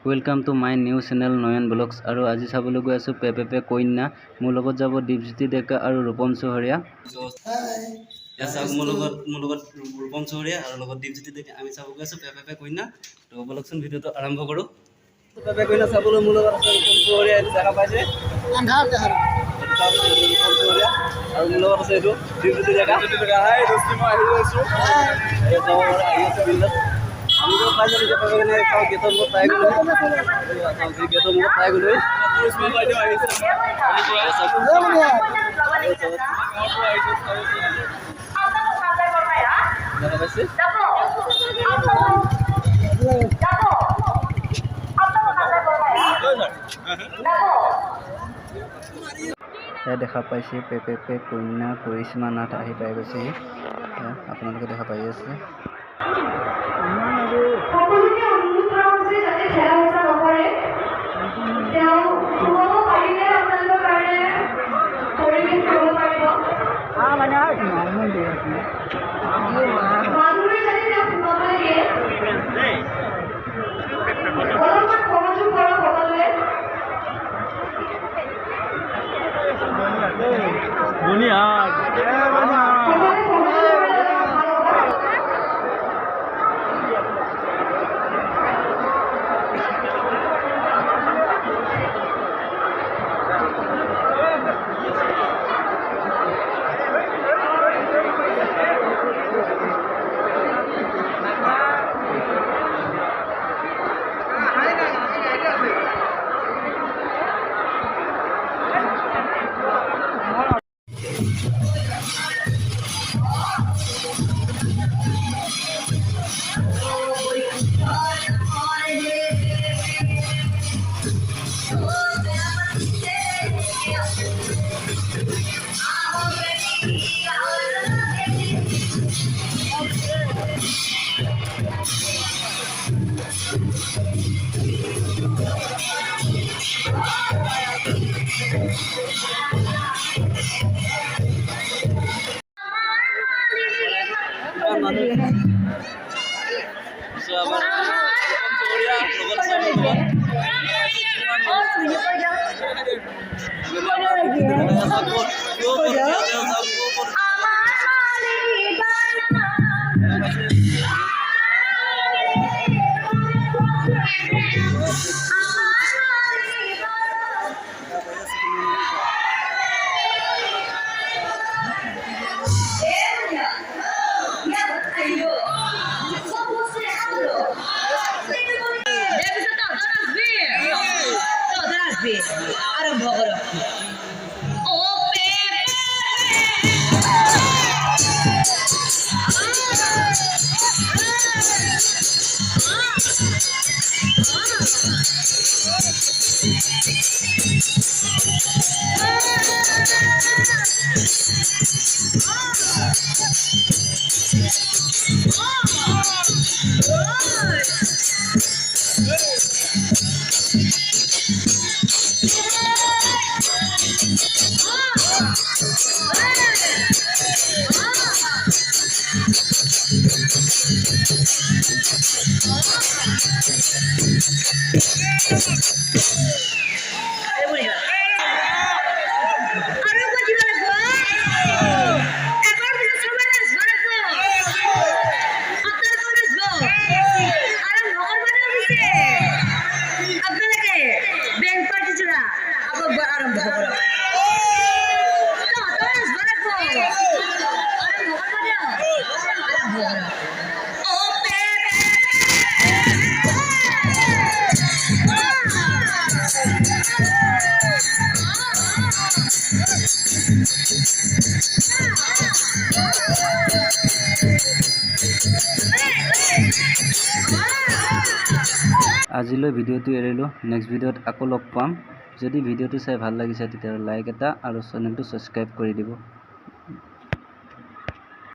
Welcome to my new channel Nayan blogs और आज चाबले गई आसो पेपे कन्या मोर लगत যাব दीपज्योति डेका और रूपम चौहरिया रूपम चौहरिया और दीपज्योति डेका आम चाब गई आसो पेपे कन्या तो बोलकचोन भिडिओ आरम्भ करूँ पेपे कन्या चाबले मोर लगत आछे रूपम चौहरिया দেখা পাইছে रूपम चौहरिया और मोर लगत आछे दीपज्योति डेका हाय दोस्ती मैं आহি আছো এই তো আহি আছে বিল্ডত আমি তো পাইছো যে পেপে কন্যা চাও গেটৰ মত পাই গলো গেটৰ মত পাই গলো পুষ্পা বাইদেউ আহিছে দেখা পাইছে পেপে কন্যা কৰিশ্মা নাথ আহি পাই গৈছে আপোনালোকে দেখা পাই আছে आरम्भ करो আজিলৈ ভিডিঅ'টো এৰিলোঁ নেক্সট ভিডিঅ'ত আকৌ লগ পাম যদি ভিডিঅ'টো চাই ভাল লাগিছে তেতিয়া লাইক এটা আৰু চেনেলটো সাবস্ক্ৰাইব কৰি দিব।